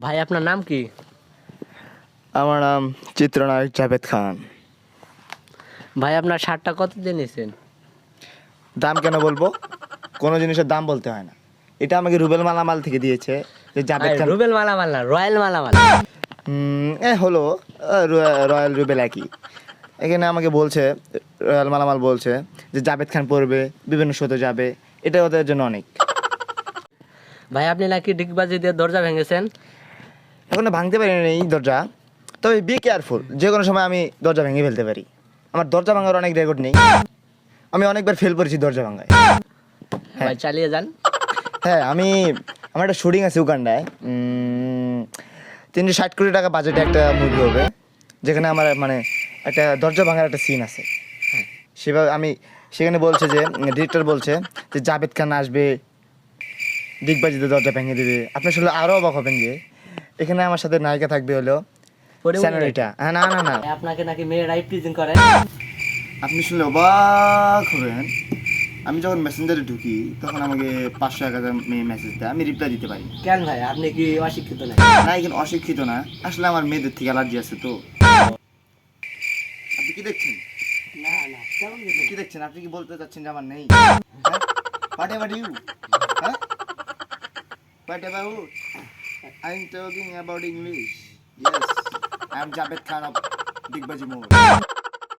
ভাই আপনার নাম কি? আমার নাম চিত্রনায়ক জাভেদ খান। ভাই আপনার শার্টটা কত দিয়ে নিয়েছেন? দাম কেন বলবো? কোনো জিনিসের দাম বলতে হয় না। এটা আমাকে রুবেল মালামাল থেকে দিয়েছে যে জাভেদ ভাই খান। রুবেল মালামাল না, রয়্যাল মালামাল। হলো রয়্যাল রুবেল একই। এখানে আমাকে বলছে, রয়্যাল মালামাল বলছে যে জাভেদ খান পড়বে, বিভিন্ন শোতে যাবে, এটা ওদের জন্য অনেক। ভাই আপনি নাকি ডিগবাজি দিয়ে দরজা ভেঙেছেন? এখনো ভাঙতে পারিনি এই দরজা, তবে বি কেয়ারফুল, যে কোনো সময় আমি দরজা ভেঙে ফেলতে পারি। আমার দরজা ভাঙার অনেক রেকর্ড নেই, আমি অনেকবার ফেল করেছি দরজা ভাঙায়। ভাই চালিয়ে যান। হ্যাঁ, আমার একটা শুটিং আছে উগান্ডায়। 360 কোটি টাকা বাজেটে একটা মুভি হবে, যেখানে আমার মানে একটা দরজা ভাঙার একটা সিন আছে। সেভাবে সেখানে বলছে যে ডিরেক্টর বলছে যে জাভেদ খান আসবে, ডিগবাজিতে দরজা ভেঙে দেবে। আপনি শুনলে আরও অবাক হবেন যে এখানে আমার সাথে নায়িকা থাকবে হলো স্যানোরিটা। হ্যাঁ, না না না, ভাই, আপনাকে নাকি মেয়েরাই প্রিজিং করে? আপনি শুনলে অবাক হবেন। আমি যখন মেসেঞ্জারে ঢুকি তখন আমাকে 500-1000 মেয়ে মেসেজ দেয়, আমি রিপ্লাই দিতে পারি। কেন ভাই, আপনি কি অশিক্ষিত নাকি? না, এখানে অশিক্ষিত না, আসলে আমার মেয়েদের থেকে অ্যালার্জি আছে তো। আপনি কি দেখছেন? না না, কেমন কি দেখছেন? আপনি কি বলতে চাচ্ছেন যে আমার নেই? Whatever you? Whatever? I am talking about English. Yes, I am Javed Khan of Digbaji movie.